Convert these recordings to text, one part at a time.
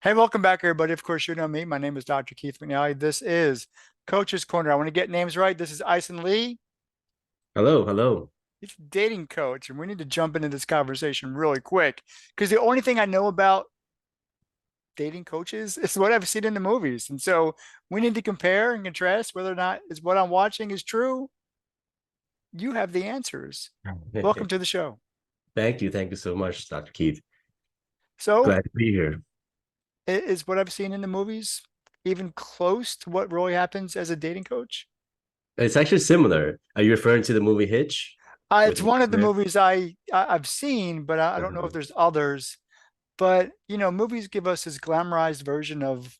Hey, welcome back, everybody. Of course, you know me. My name is Dr. Keith McNally. This is Coach's Corner. I want to get names right. This is Aisen Li. Hello, hello. He's a dating coach, and we need to jump into this conversation really quick because the only thing I know about dating coaches is what I've seen in the movies. And so we need to compare and contrast whether or not is what I'm watching is true. You have the answers. Welcome to the show. Thank you so much, Dr. Keith. So, Glad to be here. is what I've seen in the movies even close to what really happens as a dating coach? It's actually similar. Are you referring to the movie Hitch with It's Will one of the Smith? movies I've seen, but I don't know if there's others. But movies give us this glamorized version of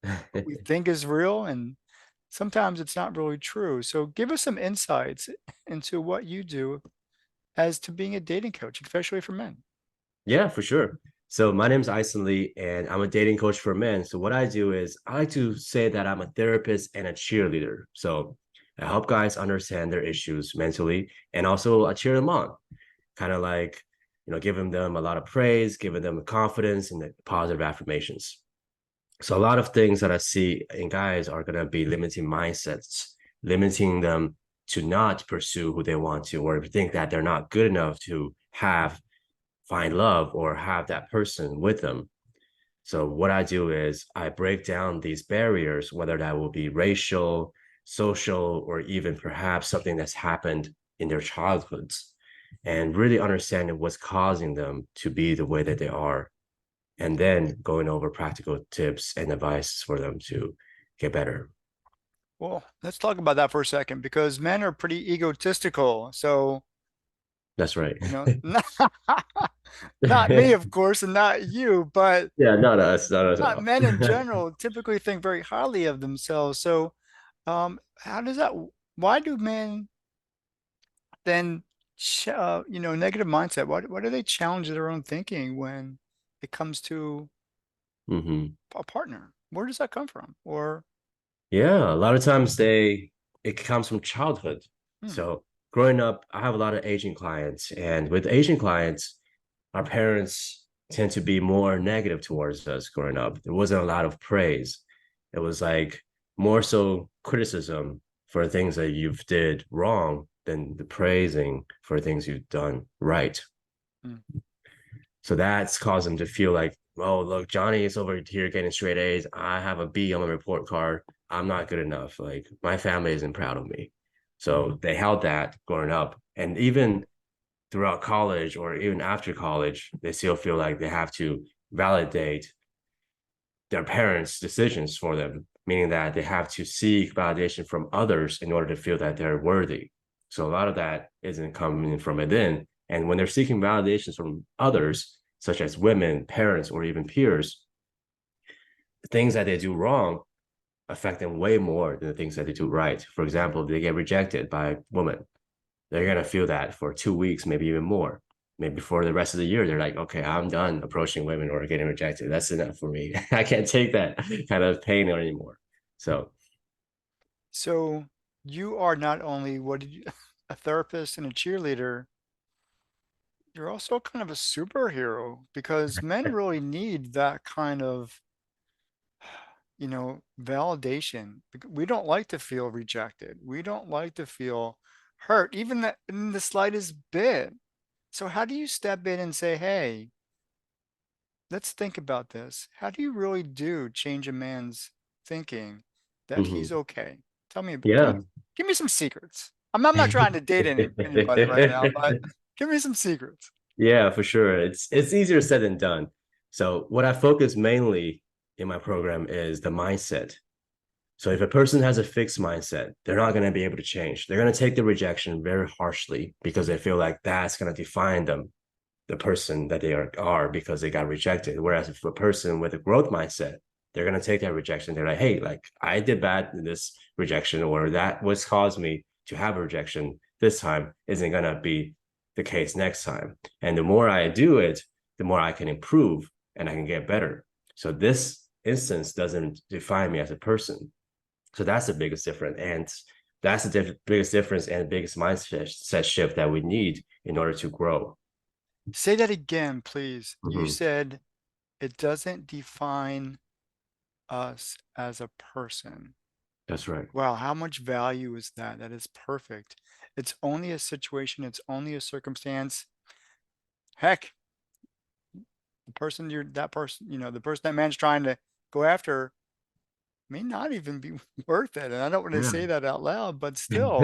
what we think is real, and sometimes it's not really true. So give us some insights into what you do as to being a dating coach, especially for men. Yeah, for sure. So my name's Aisent Li, and I'm a dating coach for men. So what I do is I like to say that I'm a therapist and a cheerleader. So I help guys understand their issues mentally, and also I cheer them on, kind of like giving them a lot of praise, giving them confidence and the positive affirmations. So a lot of things that I see in guys are going to be limiting mindsets, limiting them to not pursue who they want to, or think that they're not good enough to find love or have that person with them. So what I do is I break down these barriers, whether that will be racial, social, or even perhaps something that's happened in their childhoods, and really understanding what's causing them to be the way that they are, and then going over practical tips and advice for them to get better. Well, let's talk about that for a second because men are pretty egotistical. So, That's right. not, not me, of course, and not you, but Yeah, not us, not us at all. men in general typically think very highly of themselves. So, how does that, why do men then, negative mindset? Why do they challenge their own thinking when it comes to Hmm. a partner? Where does that come from? Or, Yeah, a lot of times it comes from childhood. hmm, So growing up, I have a lot of Asian clients, and with Asian clients, our parents tend to be more negative towards us growing up. There wasn't a lot of praise. It was like more so criticism for things that you've did wrong than the praising for things you've done right. hmm. So that's caused them to feel like, oh, look, Johnny is over here getting straight A's. I have a B on my report card. I'm not good enough. Like my family isn't proud of me. So they held that growing up. And even throughout college or even after college, they still feel like they have to validate their parents' decisions for them, meaning that they have to seek validation from others in order to feel that they're worthy. So a lot of that isn't coming from within. And when they're seeking validations from others, such as women, parents, or even peers, the things that they do wrong affect them way more than the things that they do right. For example, if they get rejected by a woman, they're going to feel that for 2 weeks, maybe even more. Maybe for the rest of the year, they're like, okay, I'm done approaching women or getting rejected. That's enough for me. I can't take that kind of pain anymore. So, So you are not only what did you, a therapist and a cheerleader, you're also kind of a superhero because men really need that kind of, validation. We don't like to feel rejected. We don't like to feel hurt, even that in the slightest bit. So how do you step in and say, hey, let's think about this. How do you really do change a man's thinking that he's mhm. okay? Tell me, Yeah. give me some secrets. I'm not trying to date anybody right now, but give me some secrets. Yeah, for sure. It's easier said than done. So what I focus mainly in my program is the mindset. So if a person has a fixed mindset, they're not going to be able to change. They're going to take the rejection very harshly because they feel like that's going to define them, the person that they are because they got rejected. Whereas if a person with a growth mindset, they're going to take that rejection. They're like, hey, like I did bad in this rejection, or that was caused me to have a rejection this time isn't going to be the case next time. And the more I do it, the more I can improve and I can get better. So this instance doesn't define me as a person. So that's the biggest difference. And that's the biggest difference and biggest mindset shift that we need in order to grow. Say that again, please. You Mhm. said, it doesn't define us as a person. That's right. Wow, how much value is that? That is perfect. It's only a situation, it's only a circumstance. Heck, the person you're that person, the person that man's trying to go after may not even be worth it. And I don't want to say Yeah. that out loud, but still,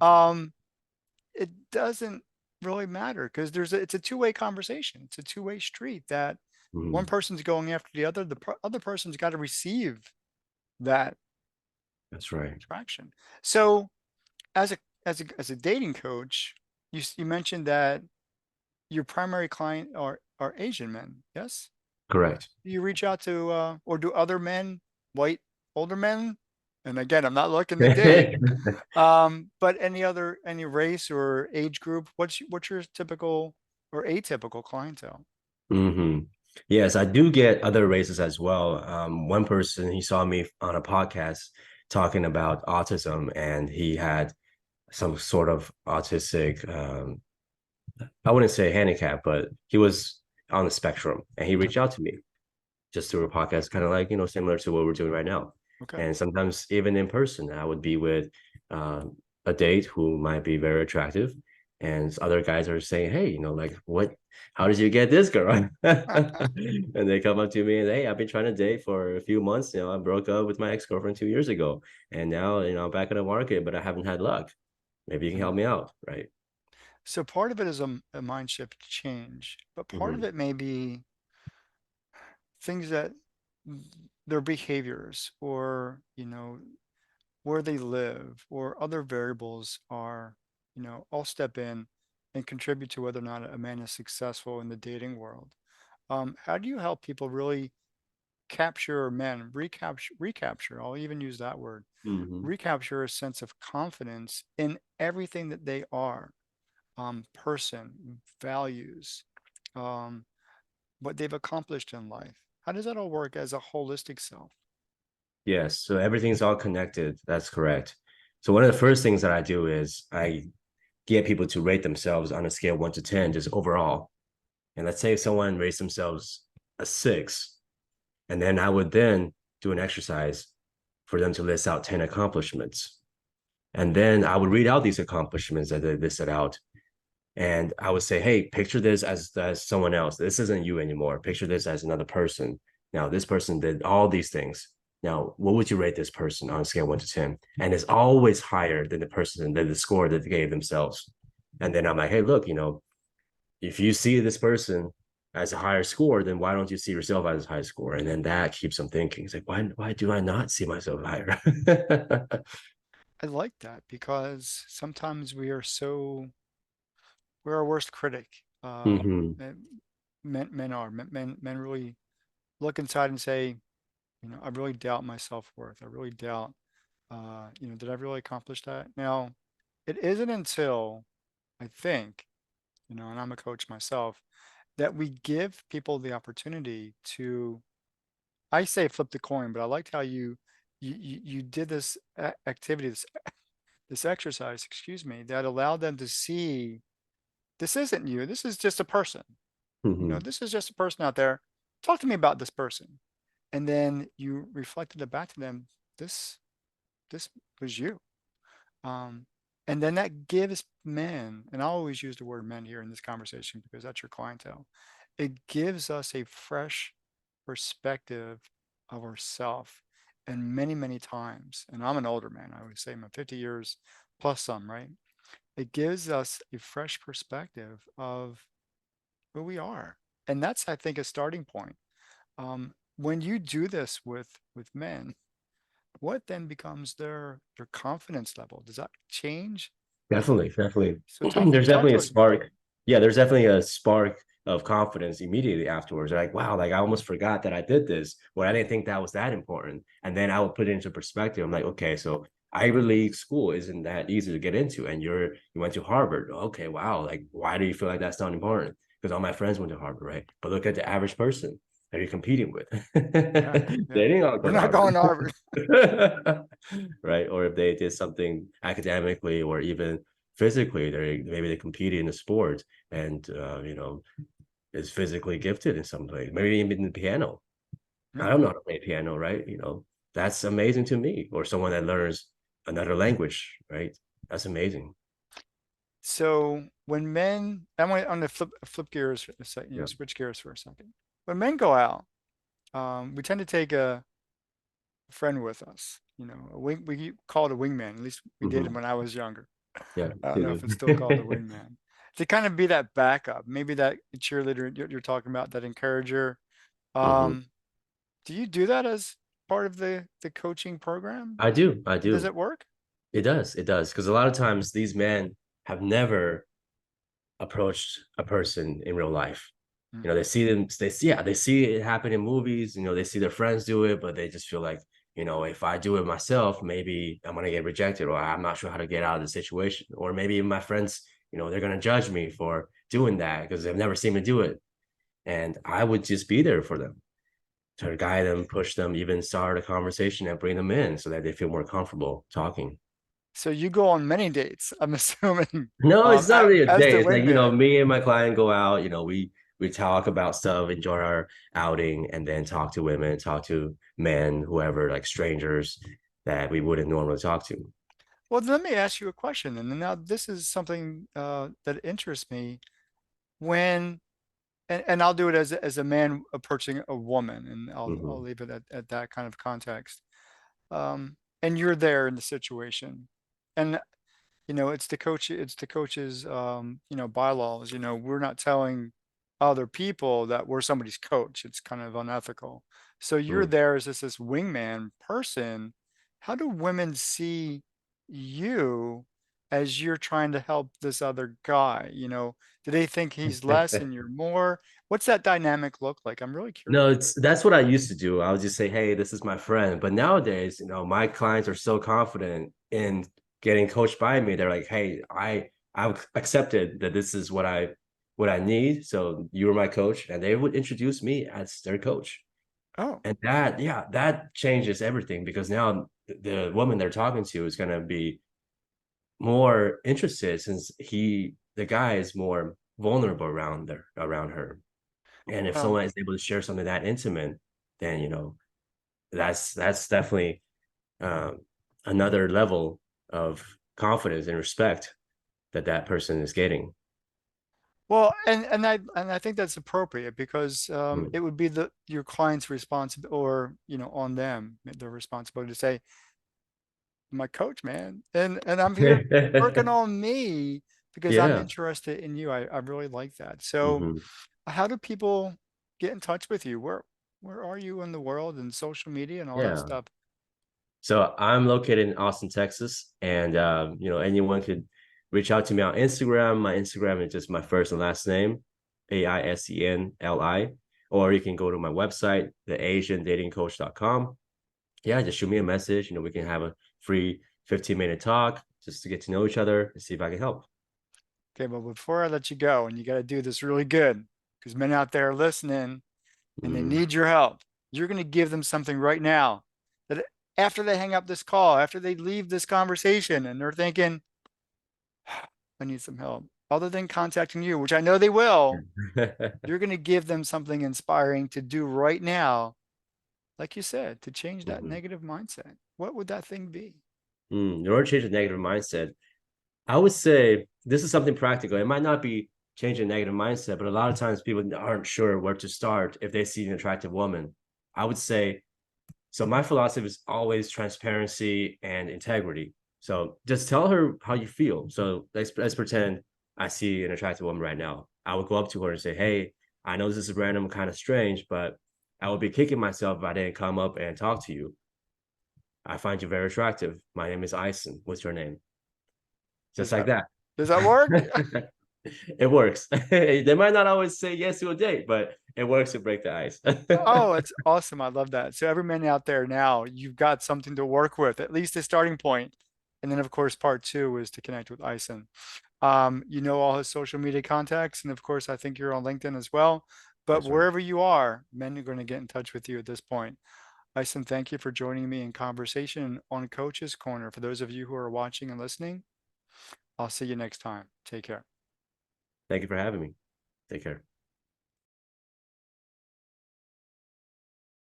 um, it doesn't really matter because it's a two-way conversation. It's a two-way street that one Mhm. person's going after the other. Other person's got to receive that That's right. attraction. So as a dating coach, you mentioned that your primary client are Asian men. Yes. Correct. Do you reach out to or do other men, white older men? And again, I'm not looking to date. But any race or age group, what's your typical or atypical clientele? Hmm. Yes, I do get other races as well. One person, he saw me on a podcast talking about autism, and he had some sort of autistic, I wouldn't say handicap, but he was on the spectrum, and he reached out to me just through a podcast, kind of like, similar to what we're doing right now. Okay. And sometimes even in person, I would be with uh, a date who might be very attractive. And other guys are saying, hey, like, how did you get this girl? And they come up to me and, hey, I've been trying to date for a few months. I broke up with my ex-girlfriend 2 years ago. And now, I'm back in the market, but I haven't had luck. Maybe you can help Mm. me out. Right. So part of it is a mind shift change, but part of Mm-hmm. it may be things that their behaviors or, where they live or other variables are, all step in and contribute to whether or not a man is successful in the dating world. How do you help people really capture men, recapture, I'll even use that word, Mm-hmm. recapture a sense of confidence in everything that they are, person, values, um, what they've accomplished in life? How does that all work as a holistic self? Yes, so everything's all connected. That's correct. So one of the first things that I do is I get people to rate themselves on a scale 1 to 10, just overall. And let's say if someone rates themselves a 6, and then I would then do an exercise for them to list out 10 accomplishments. And then I would read out these accomplishments that they listed out. And I would say, hey, picture this as someone else. This isn't you anymore. Picture this as another person. Now, this person did all these things. Now, what would you rate this person on a scale 1 to 10? And it's always higher than the score that they gave themselves. And then I'm like, hey, look, if you see this person as a higher score, then why don't you see yourself as a high score? And then that keeps them thinking. It's like, why do I not see myself higher? I like that because sometimes we're our worst critic. Mm-hmm. Uh, men really look inside and say, I really doubt my self-worth. I really doubt, did I really accomplish that? Now, it isn't until I think, and I'm a coach myself, that we give people the opportunity to, I say flip the coin, but I liked how you did this activity, this exercise, excuse me, that allowed them to see this isn't you. This is just a person. Mm-hmm. This is just a person out there. Talk to me about this person. And then you reflected it back to them. This this was you. Um, and then that gives men, and I always use the word men here in this conversation because that's your clientele. It gives us a fresh perspective of ourself. And many, many times, and I'm an older man, I always say I'm 50 years plus some, right? It gives us a fresh perspective of who we are. And that's, I think, a starting point. When you do this with men, what then becomes their confidence level? Does that change? Definitely, definitely. So talk There's talk definitely to a us about that. spark. Yeah, there's definitely a spark of confidence immediately afterwards. They're like, wow, like I almost forgot that I did this, or I didn't think that was that important. And then I would put it into perspective. I'm like, okay, so Ivy League school isn't that easy to get into, and you went to Harvard. Okay, wow, like why do you feel like that's not important? Because all my friends went to Harvard, right? But look at the average person that you're competing with. Yeah, They yeah. didn't all We're go to not Harvard. going to Harvard. Right? Or if they did something academically or even physically, they maybe they competed in a sport and is physically gifted in some way, maybe even the piano. I Yeah. don't know how to play piano, right? That's amazing to me. Or someone that learns another language, right? That's amazing. So when men, I'm going to flip gears for a second, Yeah. switch gears for a second. When men go out, we tend to take a friend with us. We call it a wingman. At least we did Hmm. when I was younger. Yeah. I don't know if it's still called a wingman. To kind of be that backup, maybe that cheerleader you're talking about, that encourager. Hmm. Um, do you do that as part of the coaching program? I do. I Does do. it work? It does. It does. Because a lot of times these men have never approached a person in real life. Mm. They see them, they see it happen in movies, they see their friends do it, but they just feel like, if I do it myself, maybe I'm gonna get rejected, or I'm not sure how to get out of the situation. Or maybe even my friends, they're gonna judge me for doing that because they've never seen me do it. And I would just be there for them, to guide them, push them, even start a conversation and bring them in so that they feel more comfortable talking. So you go on many dates, I'm assuming, No, it's not really a as the day. It's like, wingman. me and my client go out, we talk about stuff, enjoy our outing, and then talk to women, talk to men, whoever, like strangers that we wouldn't normally talk to. Well, let me ask you a question. And now this is something that interests me. When and I'll do it as a man approaching a woman, and I'll Hmm. leave it at that kind of context. And you're there in the situation, and it's the coach's bylaws. We're not telling other people that we're somebody's coach. It's kind of unethical. So you're Mm. there as this wingman person. How do women see you as you're trying to help this other guy? Do they think he's less and you're more? What's that dynamic look like? I'm really No, curious. that's what I used to do. I would just say, "Hey, this is my friend." But nowadays, my clients are so confident in getting coached by me. They're like, "Hey, I've accepted that this is what I need. So you're my coach," and they would introduce me as their coach. Oh, And that, yeah, that changes everything because now the woman they're talking to is going to be more interested since the guy is more vulnerable around her. And if well, someone is able to share something that intimate, then that's definitely um, another level of confidence and respect that person is getting. Well, and I think that's appropriate because Mm. it would be your client's responsibility, or on them, their responsibility to say, "My coach, man," and I'm here working on me because I'm Yeah. interested in you. I really like that. So, Hmm. how do people get in touch with you? Where are you in the world and social media and all that Yeah. stuff? So I'm located in Austin, Texas, and anyone could reach out to me on Instagram. My Instagram is just my first and last name, Aisenli, or you can go to my website, theasiandatingcoach.com. Yeah, just shoot me a message. We can have a free 15-minute talk just to get to know each other and see if I can help. Okay, but before I let you go, and you got to do this really good because men out there are listening and they Mm. need your help. You're going to give them something right now that after they hang up this call, after they leave this conversation and they're thinking, I need some help, other than contacting you, which I know they will, you're going to give them something inspiring to do right now, like you said, to change that Mhm. negative mindset. What would that thing be? In order to change a negative mindset, I would say this is something practical. It might not be changing a negative mindset, but a lot of times people aren't sure where to start if they see an attractive woman. I would say, so my philosophy is always transparency and integrity. So just tell her how you feel. So let's pretend I see an attractive woman right now. I would go up to her and say, "Hey, I know this is random, kind of strange, but I would be kicking myself if I didn't come up and talk to you. I find you very attractive. My name is Aisen. What's your name?" Does Just like that that. does that work? It works. They might not always say yes to a date, but it works to break the ice. Oh, it's awesome. I love that. So every man out there now, you've got something to work with, at least a starting point. And then of course, part two is to connect with Ison. All his social media contacts, and of course, I think you're on LinkedIn as well. But That's right. wherever you are, men are going to get in touch with you at this point. Ison, thank you for joining me in conversation on Coach's Corner. For those of you who are watching and listening, I'll see you next time. Take care. Thank you for having me. Take care.